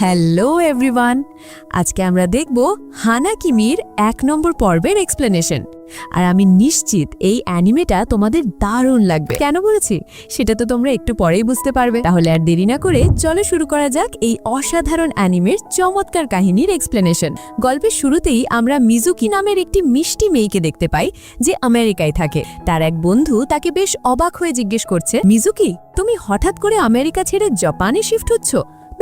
Hello everyone, আজকে আমরা দেখব হানা কিমির 1 নম্বর পর্বের এক্সপ্লেনেশন। আর আমি নিশ্চিত এই অ্যানিমেটা তোমাদের দারুণ লাগবে। কেন বলেছি সেটা তো তোমরা একটু পরেই বুঝতে পারবে। তাহলে আর দেরি না করে চলো শুরু করা যাক এই অসাধারণ অ্যানিমের চমৎকার কাহিনীর এক্সপ্লেনেশন। গল্পের শুরুতেই আমরা মিজুকি নামের একটি মিষ্টি মেয়েকে দেখতে পাই যে আমেরিকায় থাকে। তার এক বন্ধু তাকে বেশ অবাক হয়ে জিজ্ঞেস করছে, মিজুকি, তুমি হঠাৎ করে আমেরিকা ছেড়ে জাপানে শিফট হচ্ছ,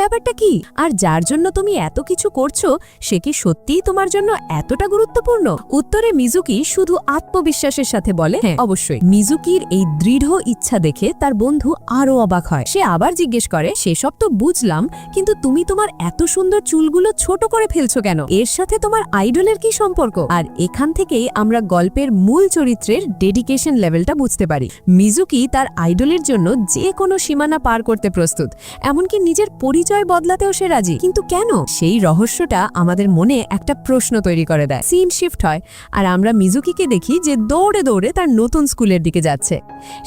ব্যাপারটা কি? আর যার জন্য তুমি এত কিছু করছো সে কি সত্যিই তোমার জন্য এতটা গুরুত্বপূর্ণ? উত্তরে মিজুকি শুধু আত্মবিশ্বাসের সাথে বলে, হ্যাঁ অবশ্যই। মিজুকির এই দৃঢ় ইচ্ছা দেখে তার বন্ধু আরো অবাক হয়। সে আবার জিজ্ঞেস করে, সেসব তো বুঝলাম, কিন্তু তুমি তোমার এত সুন্দর চুলগুলো ছোট করে ফেলছো কেন? এর সাথে তোমার আইডলের কি সম্পর্ক? আর এখান থেকেই আমরা গল্পের মূল চরিত্রের ডেডিকেশন লেভেলটা বুঝতে পারি। মিজুকি তার আইডলের জন্য যে কোনো সীমানা পার করতে প্রস্তুত, এমনকি নিজের পরিচয় বদলাতেও সে রাজি। কিন্তু কেন? সেই রহস্যটা আমাদের মনে একটা প্রশ্ন তৈরি করে দেয়। সিন শিফট হয় আর আমরা মিজুকিকে দেখি যে দৌড়ে দৌড়ে তার নতুন স্কুলের দিকে যাচ্ছে।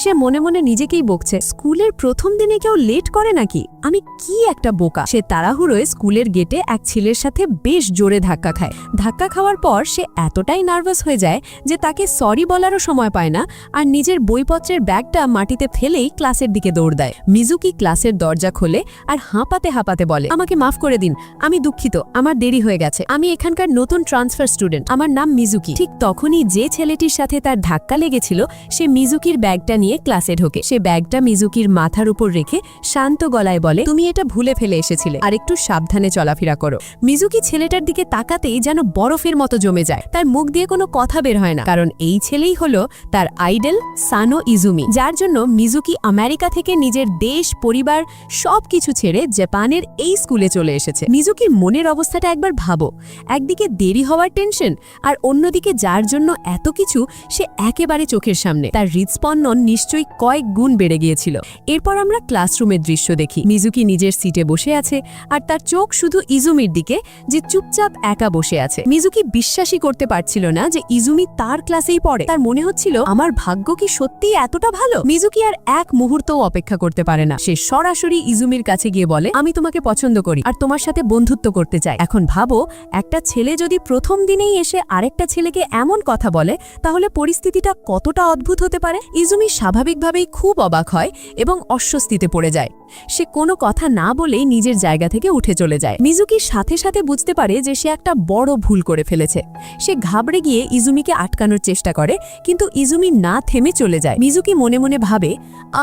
সে মনে মনে নিজেকেই বকছে, স্কুলের প্রথম দিনে কেউ লেট করে নাকি? আমি কি একটা বোকা। সে তাড়াহুড়োয় স্কুলের গেটে এক ছেলের সাথে বেশ জোরে ধাক্কা খায়। ধাক্কা খাওয়ার পর সে এতটাই নার্ভাস হয়ে যায় যে তাকে সরি বলারও সময় পায় না, আর নিজের বইপত্রের ব্যাগটা মাটিতে ফেলেই ক্লাসের দিকে দৌড় দেয়। মিজুকি ক্লাসের দরজা খোলে আর হাঁপাতে হাঁপাতে বলে, আমাকে মাফ করে দিন, আমি দুঃখিত, আমার দেরি হয়ে গেছে। আমি এখানকার নতুন ট্রান্সফার স্টুডেন্ট, আমার নাম মিজুকি। ঠিক তখনই যে ছেলেটির সাথে তার ধাক্কা লেগেছিল সে মিজুকির ব্যাগটা নিয়ে ক্লাসে ঢোকে। সে ব্যাগটা মিজুকির মাথার উপর রেখে শান্ত গলায় বলে, তুমি এটা ভুলে ফেলে এসেছিলে, আর একটু সাবধানে চলাফেরা করো। মিজুকি ছেলেটার দিকে তাকাতেই যেন বরফের মতো জমে যায়। তার মুখ দিয়ে কোনো কথা বের হয় না, কারণ এই ছেলেই হলো তার আইডল সানো ইজুমি, যার জন্য মিজুকি আমেরিকা থেকে নিজের দেশ, পরিবার সবকিছু ছেড়ে জাপানের এই স্কুলে চলে এসেছে। মিজুকির মনের অবস্থাটা একবার ভাবো, একদিকে দেরি হওয়ার টেনশন, আর অন্যদিকে যার জন্য এত কিছু সে একেবারে চোখের সামনে। তার হৃদস্পন্দন নিশ্চয়ই কয়েক গুণ বেড়ে গিয়েছিল। এরপর আমরা ক্লাসরুমের দৃশ্য দেখি। মিজুকি নিজের সিটে বসে আছে আর তার চোখ শুধু ইজুমির দিকে, যে চুপচাপ একা বসে আছে। মিজুকি বিশ্বাসই করতে পারছিল না যে ইজুমি তার ক্লাসেই পড়ে। তার মনে হচ্ছিল, আমার ভাগ্য কি সত্যিই এতটা ভালো? মিজুকি আর এক মুহূর্তও অপেক্ষা করতে পারে না। সে সরাসরি ইজুমির কাছে গিয়ে বলে, আমি তোমাকে পছন্দ করি আর তোমার সাথে বন্ধুত্ব করতে চাই। এখন ভাবো, একটা ছেলে যদি প্রথম দিনেই এসে আরেকটা ছেলেকে এমন কথা বলে, তাহলে পরিস্থিতিটা কতটা অদ্ভুত হতে পারে? ইজুমি স্বাভাবিকভাবেই খুব অবাক হয় এবং অস্বস্তিতে পড়ে যায়। সে কোনো কথা না বলেই নিজের জায়গা থেকে উঠে চলে যায়। মিজুকি সাথে সাথে বুঝতে পারে যে সে একটা বড় ভুল করে ফেলেছে। সে ঘাবড়ে গিয়ে ইজুমিকে আটকানোর চেষ্টা করে, কিন্তু ইজুমি না থেমে চলে যায়। মিজুকি মনে মনে ভাবে,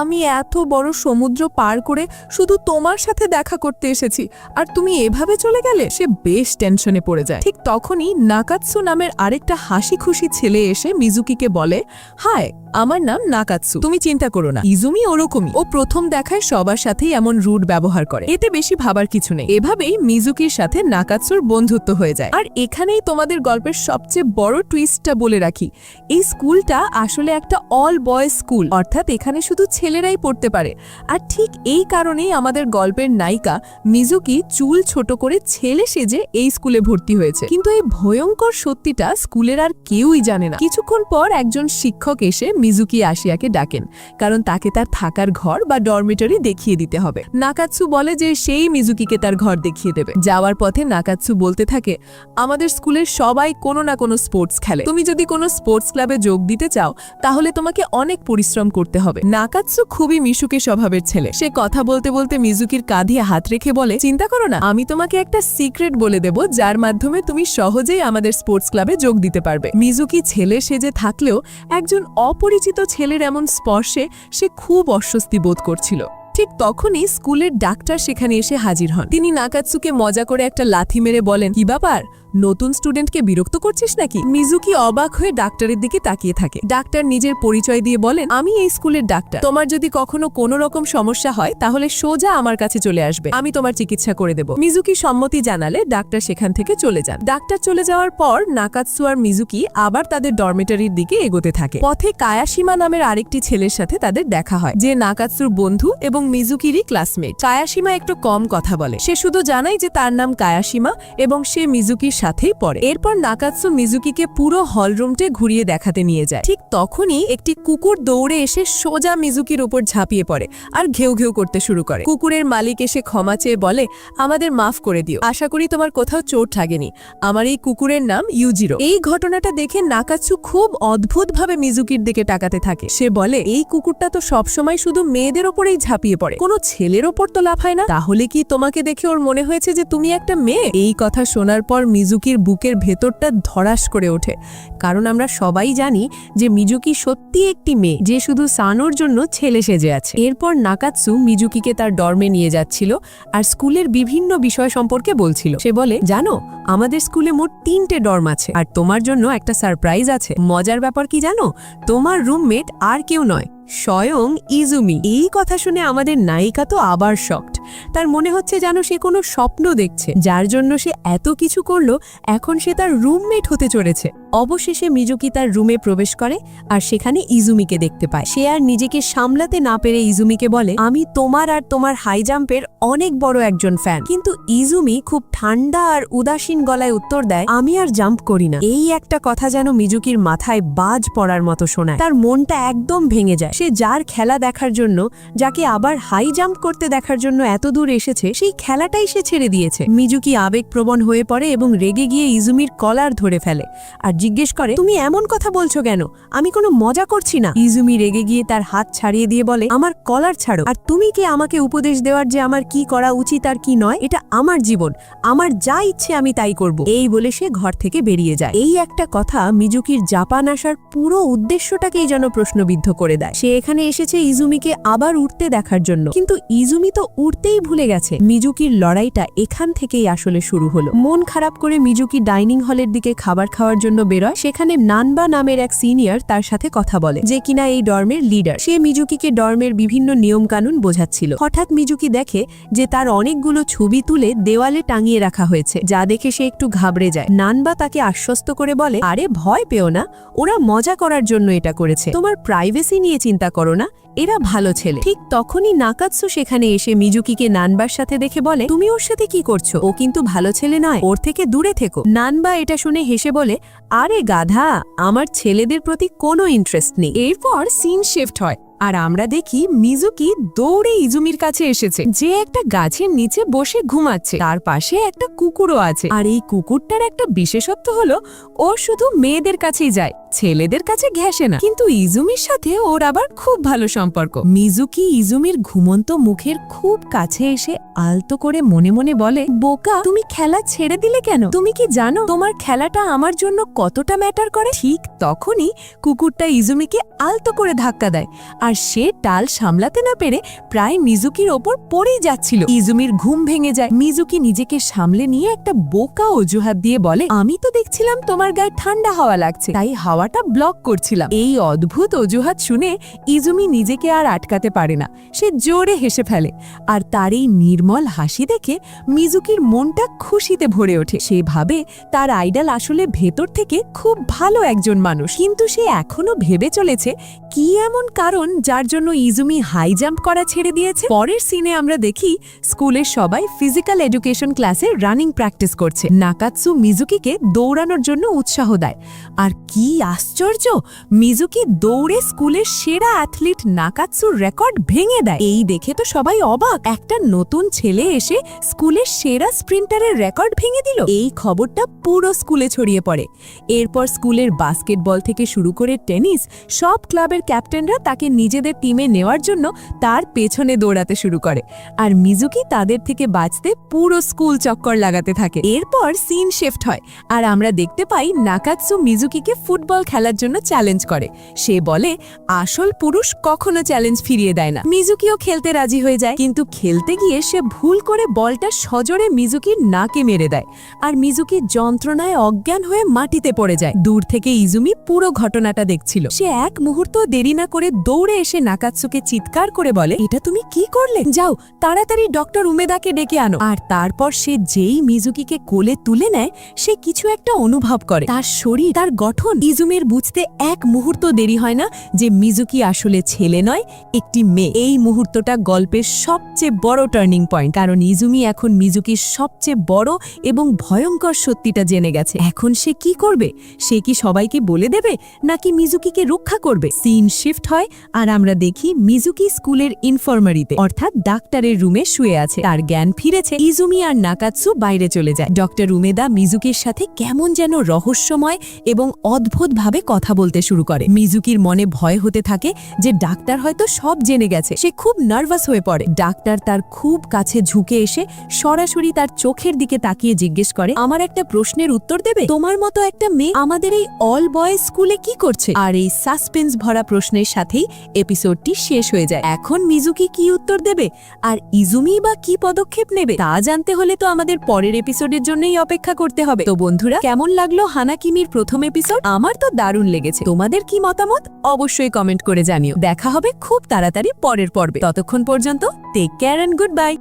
আমি এত বড় সমুদ্র পার করে শুধু তোমার সাথে দেখা করতে এসেছি, আর তুমি এভাবে চলে গেলে। সে বেশ টেনশনে পড়ে যায়। ঠিক তখনই নাকাৎসু নামের আরেকটা হাসি খুশি ছেলে এসে মিজুকিকে বলে, হাই, আমার নাম নাকাৎসু, তুমি চিন্তা করো না, ইজুমি ওরকমই, ও প্রথম দেখায় সবার সাথেই এমন রুড ব্যবহার করে, এতে বেশি ভাবার কিছু নেই। এভাবেই মিজুকির সাথে নাকাৎসুর বন্ধুত্ব হয়ে যায়। আর এখানেই তোমাদের গল্পের সবচেয়ে বড় টুইস্টটা বলে রাখি, এই স্কুলটা আসলে একটা অল বয়েজ স্কুল, অর্থাৎ এখানে শুধু ছেলেরাই পড়তে পারে। আর ঠিক এই কারণেই আমাদের গল্পের নায়িকা মিজুকি চুল ছোট করে ছেলে সেজে এই স্কুলে ভর্তি হয়েছে। কিন্তু এই ভয়ঙ্কর সত্যিটা স্কুলের আর কেউই জানে না। কিছুক্ষণ পর একজন শিক্ষক এসে মিজুকি আশিয়াকে ডাকেন, কারণ তাকে তার থাকার ঘর বা ডরমিটরি দেখিয়ে দিতে হবে। নাকাৎসু বলে যে সেই মিজুকিকে তার ঘর দেখিয়ে দেবে। যাওয়ার পথে নাকাৎসু বলতে থাকে, আমাদের স্কুলের সবাই কোনো না কোনো স্পোর্টস খেলে, তুমি যদি কোনো স্পোর্টস ক্লাবে যোগ দিতে চাও তাহলে তোমাকে অনেক পরিশ্রম করতে হবে। নাকাৎসু খুবই মিশুকে স্বভাবের ছেলে। সে কথা বলতে বলতে মিজুকির কাঁধে হাত রেখে বলে, চিন্তা করো না, আমি তোমাকে একটা সিক্রেট বলে দেব যার মাধ্যমে তুমি সহজেই আমাদের স্পোর্টস ক্লাবে যোগ দিতে পারবে। মিজুকি ছেলে সেজে থাকলেও একজন অপরিচিত ছেলের এমন স্পর্শে সে খুব অস্বস্তি বোধ করছিল। ঠিক তখনই স্কুলের ডাক্তার সেখানে এসে হাজির হন। তিনি নাকাৎসুকে মজা করে একটা লাথি মেরে বলেন, কি ব্যাপার, নতুন স্টুডেন্টকে বিরক্ত করছিস নাকি? মিজুকি অবাক হয়ে ডাক্তারের দিকে তাকিয়ে থাকে। ডাক্তার নিজের পরিচয় দিয়ে বলেন, আমি এই স্কুলের ডাক্তার, তোমার যদি কখনো কোনো রকম সমস্যা হয় তাহলে সোজা আমার কাছে চলে আসবে, আমি তোমার চিকিৎসা করে দেব। মিজুকি সম্মতি জানালে ডাক্তার সেখান থেকে চলে যান। ডাক্তার চলে যাওয়ার পর নাকাৎসু আর মিজুকি আবার তাদের ডরমিটরির দিকে এগোতে থাকে। পথে কায়াশিমা নামের আরেকটি ছেলের সাথে তাদের দেখা হয়, যে নাকাৎসুর বন্ধু এবং মিজুকিরই ক্লাসমেট। কায়াশিমা একটু কম কথা বলে। সে শুধু জানায় যে তার নাম কায়াশিমা এবং সে মিজুকির সাথেই পড়ে। এরপর নাকাৎসু মিজুকিকে পুরো হলরুমটে ঘুরিয়ে দেখাতে নিয়ে যায়। ঠিক তখনই একটি কুকুর দৌড়ে এসে সোজা মিজুকির উপর ঝাঁপিয়ে পড়ে আর ঘেউ ঘেউ করতে শুরু করে। কুকুরের মালিক এসে ক্ষমা চেয়ে বলে, আমাদের মাফ করে দিও, আশা করি তোমার কোথাও চোট লাগেনি। আমার এই কুকুরের নাম ইউজিরো। এই ঘটনাটা দেখে নাকাৎসু খুব অদ্ভুতভাবে মিজুকির দিকে তাকাতে থাকে। সে বলে, এই কুকুরটা তো সবসময় শুধু মেয়েদের ওপরেই ঝাঁপিয়ে পড়ে, কোনো ছেলের ওপর তো লাফায় না। তাহলে কি তোমাকে দেখে ওর মনে হয়েছে যে তুমি একটা মেয়ে? এই কথা শোনার পর মিজুকির বুকের ভেতরটা ধড়াস করে ওঠে, কারণ আমরা সবাই জানি যে মিজুকি সত্যি একটি মেয়ে যে শুধু সানোর জন্য ছেলে সেজে আছে। এরপর নাকাৎসু মিজুকিকে তার ডর্মে নিয়ে যাচ্ছিল আর স্কুলের বিভিন্ন বিষয় সম্পর্কে বলছিল। সে বলে, জানো আমাদের স্কুলে মোট 3টে ডর্ম আছে আর তোমার জন্য একটা সারপ্রাইজ আছে। মজার ব্যাপার কি জানো, তোমার রুমমেট আর কেউ নয়, স্বয়ং ইজুমি। এই কথা শুনে আমাদের নায়িকা তো আবার শকড। তার মনে হচ্ছে যেন সে কোনো স্বপ্ন দেখছে, যার জন্য সে এত কিছু করলো, এখন সে তার রুমমেট হতে চলেছে। অবশেষে মিজুকি তার রুমে প্রবেশ করে আর সেখানে ইজুমিকে দেখতে পায়। সে আর নিজেকে সামলাতে না পেরে ইজুমিকে বলে, আমি তোমার আর তোমার হাই জাম্পের অনেক বড় একজন ফ্যান। কিন্তু ইজুমি খুব ঠান্ডা আর উদাসীন গলায় উত্তর দেয়, আমি আর জাম্প করি না। এই একটা কথা যেন মিজুকির মাথায় বাজ পড়ার মতো শোনায়। তার মনটা একদম ভেঙে যায়। সে যার খেলা দেখার জন্য, যাকে আবার হাই জাম্প করতে দেখার জন্য এত দূর এসেছে, সেই খেলাটাই সে ছেড়ে দিয়েছে। মিজুকি আবেগপ্রবণ হয়ে পড়ে এবং রেগে গিয়ে ইজুমির কলার ধরে ফেলে আর জিজ্ঞেস করে, তুমি এমন কথা বলছো কেন? আমি কোনো মজা করছি না। ইজুমি রেগে গিয়ে তার হাত ছাড়িয়ে দিয়ে বলে, আমার কলার ছাড়ো। আর তুমি কে আমাকে উপদেশ দেওয়ার যে আমার কি করা উচিত আর কি নয়? এটা আমার জীবন, আমার যা ইচ্ছে আমি তাই করব। এই বলে সে ঘর থেকে বেরিয়ে যায়। এই একটা কথা মিজুকির জাপান আসার পুরো উদ্দেশ্যটাকেই যেন প্রশ্নবিদ্ধ করে দেয়। সে এখানে এসেছে ইজুমিকে আবার উঠতে দেখার জন্য, কিন্তু ইজুমি তো উঠতেই ভুলে গেছে। মিজুকির লড়াইটা এখান থেকেই আসলে শুরু হলো। মন খারাপ করে মিজুকি ডাইনিং হলের দিকে খাবার খাওয়ার জন্য বেরোয়। সেখানে নানবা নামের এক সিনিয়র তার সাথে কথা বলে, যে কিনা এই ডর্মের লিডার। সে মিজুকিকে ডর্মের বিভিন্ন নিয়ম কানুন বোঝাচ্ছিল। হঠাৎ মিজুকি দেখে যে তার অনেকগুলো ছবি তুলে দেওয়ালে টাঙিয়ে রাখা হয়েছে, যা দেখে সে একটু ঘাবড়ে যায়। নানবা তাকে আশ্বস্ত করে বলে, আরে ভয় পেও না, ওরা মজা করার জন্য এটা করেছে, তোমার প্রাইভেসি নিয়ে চিন্তা করো না, এরা ভালো ছেলে। ঠিক তখনই নাকাৎসু সেখানে এসে মিজুকিকে নানবার সাথে দেখে বলে, তুমি ওর সাথে কি করছো? ও কিন্তু ভালো ছেলে নয়, ওর থেকে দূরে থেকো। নানবা এটা শুনে হেসে বলে, আরে গাধা, আমার ছেলেদের প্রতি কোনো ইন্টারেস্ট নেই। এরপর সিন শিফট হয় আর আমরা দেখি মিজুকি দৌড়ে ইজুমির কাছে এসেছে, যে একটা গাছের নিচে বসে ঘুমাচ্ছে। তার পাশে একটা কুকুরও আছে, আর এই কুকুরটার একটা বিশেষত্ব হলো ও শুধু মেয়েদের কাছেই যায়, ছেলেদের কাছে ঘেঁষে না। কিন্তু ইজুমির সাথে ওর আবার খুব ভালো সম্পর্ক। মিজুকি ইজুমির ঘুমন্ত মুখের খুব কাছে এসে আলতো করে মনে মনে বলে, বোকা, তুমি খেলা ছেড়ে দিলে কেন? তুমি কি জানো তোমার খেলাটা আমার জন্য কতটা ম্যাটার করে? ঠিক তখনই কুকুরটা ইজুমিকে আলতো করে ধাক্কা দেয় আর সে টাল সামলাতে না পেরে প্রায় মিজুকির ওপর পড়েই যাচ্ছিল। ইজুমির ঘুম ভেঙে যায়। মিজুকি নিজেকে সামলে নিয়ে একটা বোকা অজুহাত দিয়ে বলে, আমি তো দেখছিলাম তোমার গায়ে ঠান্ডা হাওয়া লাগছে, তাই হাওয়াটা ব্লক করছিলাম। এই অদ্ভুত অজুহাত শুনে ইজুমি নিজেকে আর আটকাতে পারে না, সে জোরে হেসে ফেলে। আর তার এই নির্মল হাসি দেখে মিজুকির মনটা খুশিতে ভরে ওঠে। সে ভাবে তার আইডল আসলে ভেতর থেকে খুব ভালো একজন মানুষ, কিন্তু সে এখনো ভেবে চলেছে কি এমন কারণ যার জন্য ইজুমি হাই জাম্প করা ছেড়ে দিয়েছে। পরের সিনে আমরা দেখি স্কুলের সবাই ফিজিক্যাল এডুকেশন ক্লাসে রানিং প্র্যাকটিস করছে। নাকাৎসু মিজুকিকে দৌড়ানোর জন্য উৎসাহ দেয়, আর কি আশ্চর্য, মিজুকি দৌড়ে স্কুলের সেরা অ্যাথলিট নাকাৎসুর রেকর্ড ভেঙে দেয়। এই দেখে তো সবাই অবাক, একটা নতুন ছেলে এসে স্কুলের সেরা স্প্রিন্টারের রেকর্ড ভেঙে দিল। এই খবরটা পুরো স্কুলে ছড়িয়ে পড়ে। এরপর স্কুলের বাস্কেটবল থেকে শুরু করে টেনিস, সব ক্লাবের ক্যাপ্টেনরা তাকে নিজেদের টিমে নেওয়ার জন্য তার পেছনে দৌড়াতে শুরু করে, আর মিজুকি তাদের থেকে বাঁচতে পুরো স্কুল চক্কর লাগাতে থাকে। এরপর সিন শিফট হয় আর আমরা দেখতে পাই নাকাৎসু মিজুকিকে ফুটবল খেলার জন্য চ্যালেঞ্জ করে। সে বলে, আসল পুরুষ কখনো চ্যালেঞ্জ ফিরিয়ে দেয় না। মিজুকিও খেলতে রাজি হয়ে যায়, কিন্তু খেলতে গিয়ে সে ভুল করে বলটা সজোরে মিজুকির নাকে মেরে দেয়, আর মিজুকি যন্ত্রণায় অজ্ঞান হয়ে মাটিতে পড়ে যায়। দূর থেকে ইজুমি পুরো ঘটনাটা দেখছিল। সে এক মুহূর্ত দেরি না করে দৌড়ে এসে নাকাৎসুকে চিৎকার করে বলে, এটা তুমি কি করলে? যাও তাড়াতাড়ি ডক্টর উমেদাকে ডেকে আনো। আর তারপর সে যেই মিজুকিকে কোলে তুলে নেয়, সে কিছু একটা অনুভব করে। তার শরীর, তার গঠন। ইজুমির বুঝতে এক মুহূর্ত দেরি হয় না যে মিজুকি আসলে ছেলে নয়, একটি মেয়ে। এই মুহূর্তটা গল্পের সবচেয়ে বড় টার্নিং পয়েন্ট, কারণ ইজুমি এখন মিজুকির সবচেয়ে বড় এবং ভয়ঙ্কর সত্যিটা জেনে গেছে। এখন সে কি করবে? সে কি সবাইকে বলে দেবে, নাকি মিজুকিকে রক্ষা করবে? সিন শিফট হয় আর আমরা দেখি মিজুকি স্কুলের ইনফার্মারিতে, অর্থাৎ ডাক্তারের রুমে শুয়ে আছে। তার জ্ঞান ফিরেছে। ইজুমি আর নাকাৎসু বাইরে চলে যায়। ডক্টর উমেদা মিজুকির সাথে কেমন যেন রহস্যময় এবং অদ্ভুতভাবে কথা বলতে শুরু করে। মিজুকির মনে ভয় হতে থাকে যে ডাক্তার হয়তো সব জেনে গেছে। সে খুব নার্ভাস হয়ে পড়ে। ডাক্তার তার খুব কাছে ঝুঁকে এসে সরাসরি তার চোখের দিকে তাকিয়ে জিজ্ঞেস করে, আমার একটা প্রশ্নের উত্তর দেবে? তোমার মতো একটা মেয়ে আমাদের এই অল বয়েজ স্কুলে কি করছে? আর এই সাসপেন্স ভরা প্রশ্নের সাথেই এপিসোডটি শেষ হয়ে যায়। এখন মিজুকি কি উত্তর দেবে আর ইজুমি বা কি পদক্ষেপ নেবে তা জানতে হলে তো আমাদের পরের এপিসোডের জন্যই অপেক্ষা করতে হবে। তো বন্ধুরা, কেমন লাগলো হানাকিমির প্রথম এপিসোড? আমার তো দারুণ লেগেছে। তোমাদের কি মতামত অবশ্যই কমেন্ট করে জানিও। দেখা হবে খুব তাড়াতাড়ি পরের পর্বে। ততক্ষণ পর্যন্ত take care and good bye.